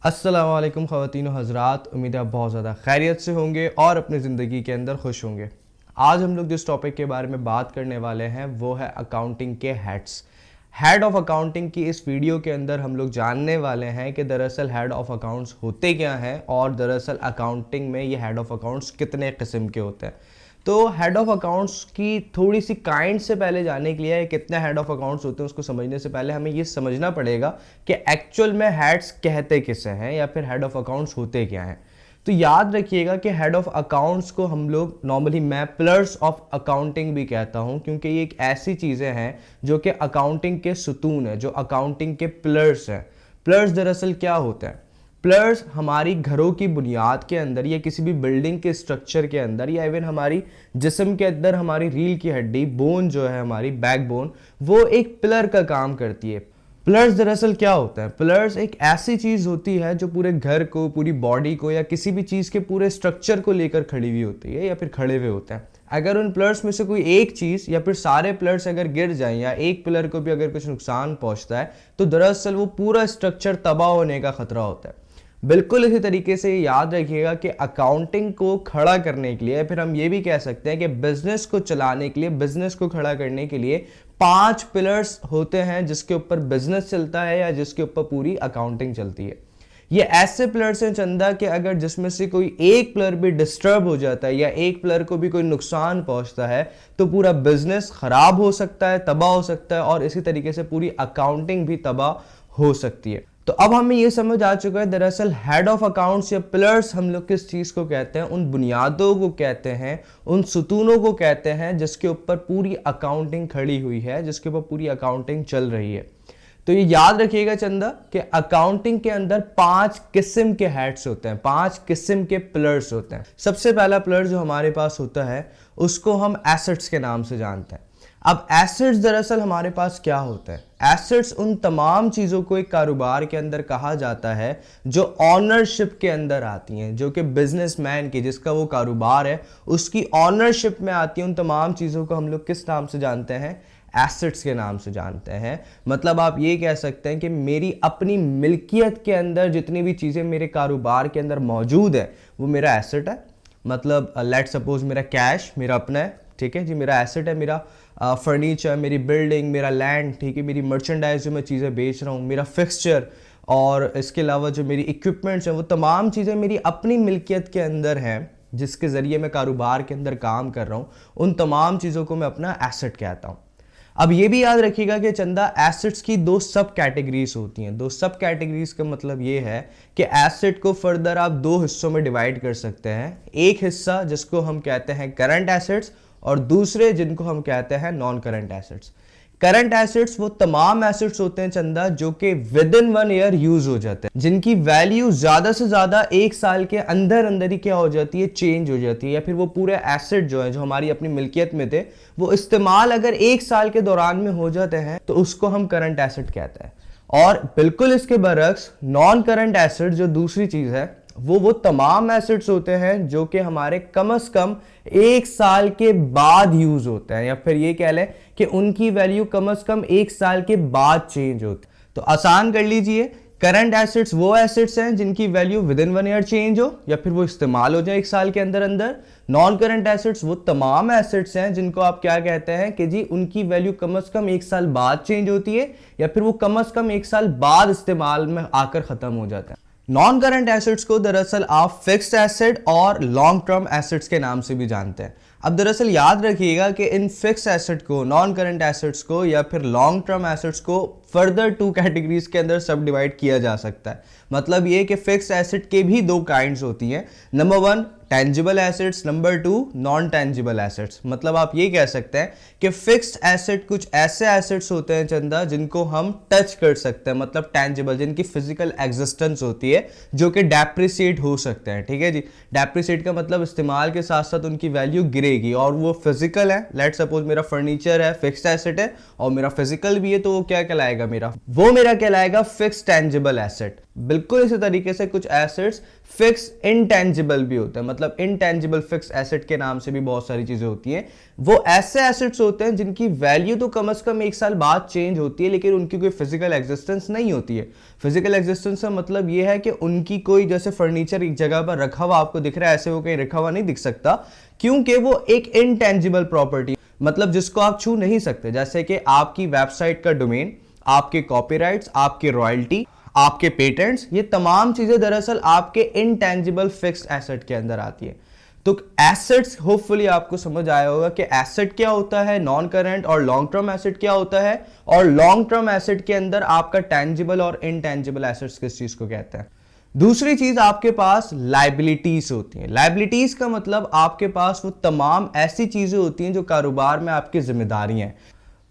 अस्सलाम वालेकुम ख़वातीन व हज़रात, उम्मीद है आप बहुत ज़्यादा खैरियत से होंगे और अपनी ज़िंदगी के अंदर खुश होंगे। आज हम लोग जिस टॉपिक के बारे में बात करने वाले हैं वो है अकाउंटिंग के हेड्स। हेड ऑफ अकाउंटिंग की इस वीडियो के अंदर हम लोग जानने वाले हैं कि दरअसल हेड ऑफ अकाउंट्स होते क्या हैं और दरअसल अकाउंटिंग में ये हेड ऑफ अकाउंट्स कितने किस्म के होते हैं। तो हेड ऑफ अकाउंट्स की थोड़ी सी काइंड से पहले जाने के लिए कितने हेड ऑफ अकाउंट्स होते हैं उसको समझने से पहले हमें ये समझना पड़ेगा कि एक्चुअल में हेड्स कहते किसे हैं या फिर हेड ऑफ अकाउंट्स होते क्या हैं। तो याद रखिएगा कि हेड ऑफ अकाउंट्स को हम लोग नॉर्मली मैं पिलर्स ऑफ अकाउंटिंग भी कहता हूं, क्योंकि ये एक ऐसी चीज़ें हैं जो कि अकाउंटिंग के सुतून है, जो अकाउंटिंग के पिलर्स हैं। पिलर्स दरअसल क्या होते हैं? पिलर्स हमारी घरों की बुनियाद के अंदर या किसी भी बिल्डिंग के स्ट्रक्चर के अंदर या इवन हमारी जिस्म के अंदर हमारी रीढ़ की हड्डी बोन जो है हमारी बैकबोन, वो एक पिलर का काम करती है। पिलर्स दरअसल क्या होता है? पिलर्स एक ऐसी चीज़ होती है जो पूरे घर को, पूरी बॉडी को या किसी भी चीज़ के पूरे स्ट्रक्चर को लेकर खड़ी हुई होती है या फिर खड़े हुए होते हैं। अगर उन पिलर्स में से कोई एक चीज़ या फिर सारे पिलर्स अगर गिर जाएं या एक पिलर को भी अगर कुछ नुकसान पहुंचता है तो दरअसल वो पूरा स्ट्रक्चर तबाह होने का खतरा होता है। बिल्कुल इसी तरीके से याद रखिएगा कि अकाउंटिंग को खड़ा करने के लिए, फिर हम ये भी कह सकते हैं कि बिजनेस को चलाने के लिए, बिजनेस को खड़ा करने के लिए 5 पिलर्स होते हैं जिसके ऊपर बिजनेस चलता है या जिसके ऊपर पूरी अकाउंटिंग चलती है। ये ऐसे पिलर्स हैं चंदा कि अगर जिसमें से कोई एक पिलर भी डिस्टर्ब हो जाता है या एक पिलर को भी कोई नुकसान पहुंचता है तो पूरा बिजनेस खराब हो सकता है, तबाह हो सकता है और इसी तरीके से पूरी अकाउंटिंग भी तबाह हो सकती है। तो अब हमें ये समझ आ चुका है दरअसल हेड ऑफ अकाउंट्स या पिलर्स हम लोग किस चीज़ को कहते हैं, उन बुनियादों को कहते हैं, उन सुतूनों को कहते हैं जिसके ऊपर पूरी अकाउंटिंग खड़ी हुई है, जिसके ऊपर पूरी अकाउंटिंग चल रही है। तो ये याद रखिएगा चंदा कि अकाउंटिंग के अंदर 5 किस्म के हेड्स होते हैं, 5 किस्म के पिलर्स होते हैं। सबसे पहला पिलर जो हमारे पास होता है उसको हम एसेट्स के नाम से जानते हैं। अब एसेट्स दरअसल हमारे पास क्या होता है? एसेट्स उन तमाम चीज़ों को एक कारोबार के अंदर कहा जाता है जो ऑनरशिप के अंदर आती हैं, जो कि बिजनेसमैन की, जिसका वो कारोबार है, उसकी ऑनरशिप में आती है। उन तमाम चीज़ों को हम लोग किस नाम से जानते हैं? एसेट्स के नाम से जानते हैं। मतलब आप ये कह सकते हैं कि मेरी अपनी मिल्कियत के अंदर जितनी भी चीज़ें मेरे कारोबार के अंदर मौजूद है वो मेरा एसेट है। मतलब लेट सपोज मेरा कैश मेरा अपना है, ठीक है जी, मेरा एसेट है, मेरा फर्नीचर, मेरी बिल्डिंग, मेरा लैंड, ठीक है, मेरी मर्चेंडाइज जो मैं चीज़ें बेच रहा हूँ, मेरा फिक्सचर और इसके अलावा जो मेरी इक्विपमेंट्स हैं, वो तमाम चीज़ें मेरी अपनी मिल्कियत के अंदर हैं जिसके ज़रिए मैं कारोबार के अंदर काम कर रहा हूँ। उन तमाम चीज़ों को मैं अपना एसेट कहता हूँ। अब ये भी याद रखिएगा कि चंदा एसेट्स की 2 सब कैटेगरीज होती हैं। 2 सब कैटेगरीज का मतलब ये है कि एसेट को फर्दर आप 2 हिस्सों में डिवाइड कर सकते हैं। एक हिस्सा जिसको हम कहते हैं करंट एसेट्स और दूसरे जिनको हम कहते हैं non current assets. Current assets वो तमाम एसेट्स होते हैं चंदा जो कि विद इन 1 ईयर यूज हो जाते हैं, जिनकी वैल्यू ज्यादा से ज्यादा 1 साल के अंदर अंदर ही क्या हो जाती है? चेंज हो जाती है, या फिर वो पूरे एसेट जो है जो हमारी अपनी मिल्कियत में थे वो इस्तेमाल अगर 1 साल के दौरान में हो जाते हैं तो उसको हम करंट एसेट कहते हैं। और बिल्कुल इसके बरक्स नॉन करंट एसेट जो दूसरी चीज है वो तमाम एसेट्स होते हैं जो कि हमारे कम से कम 1 साल के बाद यूज होते हैं, या फिर ये कह लें कि उनकी वैल्यू कम से कम 1 साल के बाद चेंज होती है। तो आसान कर लीजिए, करंट एसेट्स वो एसेट्स हैं जिनकी value with in 1 year change हो या फिर वो इस्तेमाल हो जाए 1 साल के अंदर अंदर। नॉन करंट एसेट्स वो तमाम एसेट्स हैं जिनको आप क्या कहते हैं कि जी उनकी वैल्यू कम से कम 1 साल बाद चेंज होती है या फिर वो कम से कम 1 साल बाद इस्तेमाल में आकर खत्म हो जाता है। नॉन करंट एसेट्स को दरअसल आप फिक्स्ड एसेट और लॉन्ग टर्म एसेट्स के नाम से भी जानते हैं। अब दरअसल याद रखिएगा कि इन फिक्स्ड एसेट को, नॉन करंट एसेट्स को या फिर लॉन्ग टर्म एसेट्स को फर्दर 2 कैटेगरीज के अंदर सब डिवाइड किया जा सकता है। मतलब ये कि फिक्स्ड एसेट के भी 2 काइंड्स होती हैं। Number 1 tangible assets, number 2 non tangible assets. मतलब आप ये कह सकते हैं कि फिक्स्ड एसेट कुछ ऐसे एसेट्स होते हैं चंदा जिनको हम टच कर सकते हैं, मतलब टेंजिबल, जिनकी फिजिकल एग्जिस्टेंस होती है, जो कि डेप्रिसिएट हो सकते हैं। ठीक है जी, डेप्रिसिएट का मतलब इस्तेमाल के साथ साथ उनकी वैल्यू गिरेगी और वो फिजिकल है। लेट सपोज मेरा फर्नीचर है, फिक्स्ड एसेट है और मेरा फिजिकल भी है, तो वो क्या कहलाएगा? कहलाएगा मेरा, वो मेरा कहलाएगा फिक्स टेंजिबल एसेट। बिल्कुल इसी तरीके से कुछ एसेट्स फिक्स इनटेंजिबल भी होते हैं, मतलब इनटेंजिबल फिक्स एसेट के नाम से भी बहुत सारी चीजें होती हैं। वो ऐसे एसेट्स होते हैं जिनकी वैल्यू तो कम से कम 1 साल बाद चेंज होती है, लेकिन उनकी कोई फिजिकल एग्जिस्टेंस नहीं होती है। फिजिकल एग्जिस्टेंस का मतलब ये है कि उनकी कोई, जैसे फर्नीचर एक जगह पर रखा हुआ आपको दिख रहा है, ऐसे वो कहीं रखा हुआ नहीं दिख सकता, क्योंकि वो एक इनटेंजिबल प्रॉपर्टी, मतलब जिसको आप छू नहीं सकते। जैसे कि आपकी वेबसाइट का डोमेन, आपके कॉपीराइट्स, आपकी रॉयल्टी, आपके पेटेंट्स, ये तमाम चीजें दरअसल आपके इनटेंजिबल फिक्स्ड एसेट के अंदर आती है। तो एसेट्स, होपफुली आपको समझ आया होगा कि एसेट क्या होता है, नॉन करंट और लॉन्ग टर्म एसेट क्या होता है, और लॉन्ग टर्म एसेट के अंदर आपका टेंजिबल और इनटेंजिबल एसेट्स किस चीज को कहते हैं। दूसरी चीज, आपके पास लाइबिलिटीज होती हैं। लाइबिलिटीज का मतलब आपके पास वो तमाम ऐसी चीजें होती हैं जो कारोबार में आपकी जिम्मेदारियां हैं,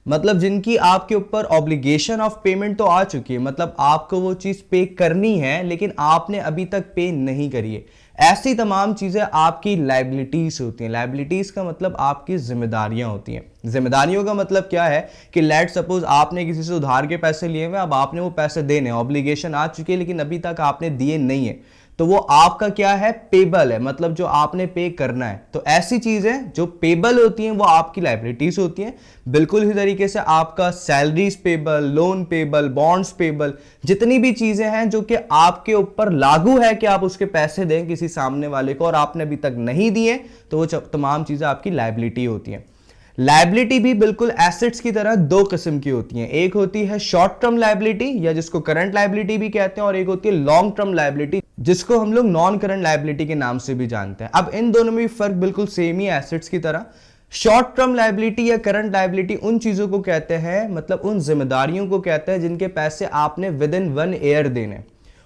मतलब जिनकी आपके ऊपर ऑब्लिगेशन ऑफ पेमेंट तो आ चुकी है, मतलब आपको वो चीज पे करनी है लेकिन आपने अभी तक पे नहीं करी है। ऐसी तमाम चीजें आपकी लाइबिलिटीज होती हैं। लाइबिलिटीज का मतलब आपकी जिम्मेदारियां होती हैं। जिम्मेदारियों का मतलब क्या है कि लेट सपोज आपने किसी से उधार के पैसे लिए हुए, अब आपने वो पैसे देने, ऑब्लिगेशन आ चुकी है लेकिन अभी तक आपने दिए नहीं है, तो वो आपका क्या है, पेबल है, मतलब जो आपने पे करना है। तो ऐसी चीजें जो पेबल होती हैं वो आपकी लाइबिलिटीज होती हैं। बिल्कुल इसी तरीके से आपका salaries payable, loan payable, bonds payable, जितनी भी चीजें हैं जो कि आपके ऊपर लागू है कि आप उसके पैसे दें किसी सामने वाले को और आपने अभी तक नहीं दिए, तो वो तमाम चीजें आपकी लाइबिलिटी होती हैं। लाइबिलिटी भी बिल्कुल एसेट्स की तरह दो किस्म की होती हैं। एक होती है शॉर्ट टर्म लाइबिलिटी या जिसको करंट लाइबिलिटी भी कहते हैं, और एक होती है लॉन्ग टर्म लाइबिलिटी जिसको हम लोग नॉन करंट लाइबिलिटी के नाम से भी जानते हैं। अब इन दोनों में फर्क बिल्कुल सेम ही एसेट्स की तरह। शॉर्ट टर्म लाइबिलिटी या करंट लाइबिलिटी उन चीजों को कहते हैं, मतलब उन जिम्मेदारियों को कहते हैं जिनके पैसे आपने विद इन 1 ईयर देने,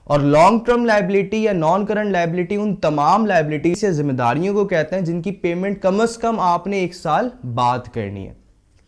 और लॉन्ग टर्म लाइबिलिटी या नॉन करंट लाइबिलिटी उन तमाम लाइबिलिटी से जिम्मेदारियों को कहते हैं जिनकी पेमेंट कम से कम आपने 1 साल बाद करनी है।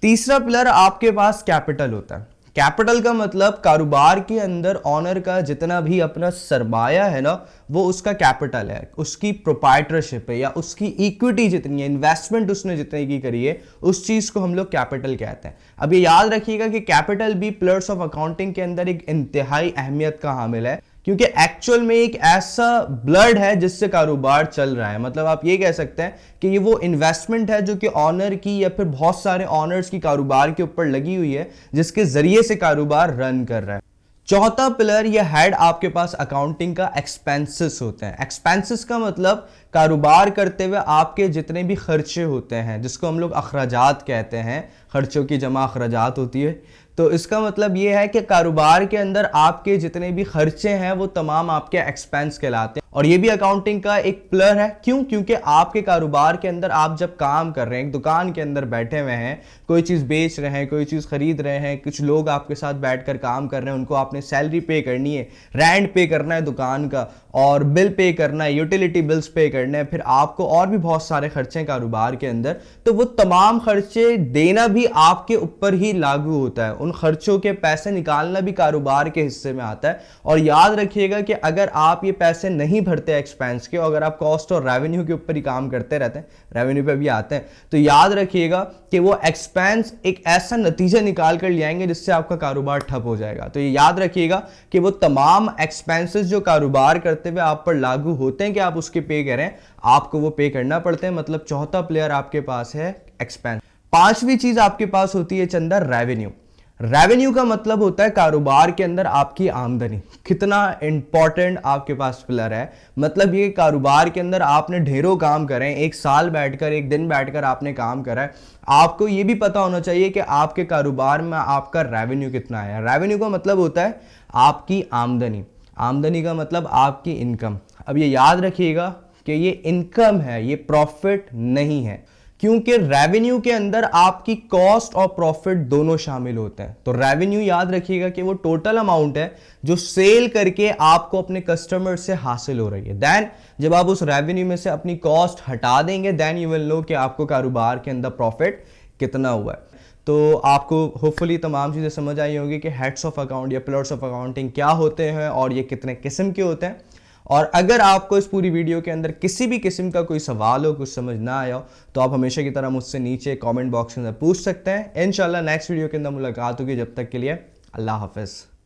तीसरा पिलर आपके पास कैपिटल होता है। कैपिटल का मतलब कारोबार के अंदर ऑनर का जितना भी अपना सरमाया है ना, वो उसका कैपिटल है, उसकी प्रोप्राइटरशिप है या उसकी इक्विटी जितनी है, इन्वेस्टमेंट उसने जितने की करी है, उस चीज को हम लोग कैपिटल कहते हैं। अब ये याद रखिएगा कि कैपिटल भी पिलर्स ऑफ अकाउंटिंग के अंदर एक इंतहाई अहमियत का हामिल है, क्योंकि एक्चुअल में एक ऐसा ब्लड है जिससे कारोबार चल रहा है। मतलब आप ये कह सकते हैं कि ये वो इन्वेस्टमेंट है जो कि ऑनर की या फिर बहुत सारे ऑनर्स की कारोबार के ऊपर लगी हुई है, जिसके जरिए से कारोबार रन कर रहा है। चौथा पिलर या हेड आपके पास अकाउंटिंग का एक्सपेंसेस होते हैं। एक्सपेंसेस का मतलब कारोबार करते हुए आपके जितने भी खर्चे होते हैं, जिसको हम लोग अखराजात कहते हैं, खर्चों की जमा अखराजात होती है। तो इसका मतलब ये है कि कारोबार के अंदर आपके जितने भी खर्चे हैं वो तमाम आपके एक्सपेंस कहलाते हैं, और ये भी अकाउंटिंग का एक पिलर है। क्यों? क्योंकि आपके कारोबार के अंदर आप जब काम कर रहे हैं, एक दुकान के अंदर बैठे हुए हैं, कोई चीज़ बेच रहे हैं, कोई चीज़ खरीद रहे हैं, कुछ लोग आपके साथ बैठकर काम कर रहे हैं, उनको आपने सैलरी पे करनी है, रेंट पे करना है दुकान का, और बिल पे करना है, यूटिलिटी बिल्स पे करने हैं, फिर आपको और भी बहुत सारे खर्चे हैं कारोबार के अंदर। तो वो तमाम खर्चे देना भी आपके ऊपर ही लागू होता है, उन खर्चों के पैसे निकालना भी कारोबार के हिस्से में आता है। और याद रखिएगा कि अगर आप ये पैसे नहीं भरते एक्सपेंस के, अगर आप कॉस्ट और रेवेन्यू के ऊपर ही काम करते रहते हैं, रेवेन्यू पे भी आते हैं, तो याद रखिएगा कि वो एक्सपेंस एक ऐसा नतीजा निकाल कर ले आएंगे जिससे आपका कारोबार ठप हो जाएगा। तो ये याद रखिएगा कि वो तमाम एक्सपेंसेस जो कारोबार करते हुए आप पर लागू होते हैं कि आप उसके पे करें, आपको वो पे करना पड़ते हैं। मतलब चौथा प्लेयर आपके पास है एक्सपेंस। पांचवी चीज आपके पास होती है चंदा, रेवेन्यू। रेवेन्यू का मतलब होता है कारोबार के अंदर आपकी आमदनी। कितना इंपॉर्टेंट आपके पास पिलर है, मतलब ये कारोबार के अंदर आपने ढेरों काम करें, 1 साल बैठकर, 1 दिन बैठकर आपने काम करा है, आपको ये भी पता होना चाहिए कि आपके कारोबार में आपका रेवेन्यू कितना है। रेवेन्यू का मतलब होता है आपकी आमदनी। आमदनी का मतलब आपकी इनकम। अब ये याद रखिएगा कि ये इनकम है, ये प्रॉफिट नहीं है, क्योंकि रेवेन्यू के अंदर आपकी कॉस्ट और प्रॉफिट दोनों शामिल होते हैं। तो रेवेन्यू याद रखिएगा कि वो टोटल अमाउंट है जो सेल करके आपको अपने कस्टमर से हासिल हो रही है। देन जब आप उस रेवेन्यू में से अपनी कॉस्ट हटा देंगे, देन यू विल नो कि आपको कारोबार के अंदर प्रॉफिट कितना हुआ है। तो आपको होपफुली तमाम चीज़ें समझ आई होंगी कि हेड्स ऑफ अकाउंट या पिलर्स ऑफ अकाउंटिंग क्या होते हैं और ये कितने किस्म के होते हैं। और अगर आपको इस पूरी वीडियो के अंदर किसी भी किस्म का कोई सवाल हो, कुछ समझ ना आया हो, तो आप हमेशा की तरह मुझसे नीचे कमेंट बॉक्स के अंदर पूछ सकते हैं। इंशाल्लाह नेक्स्ट वीडियो के अंदर मुलाकात होगी। जब तक के लिए अल्लाह हाफिज़।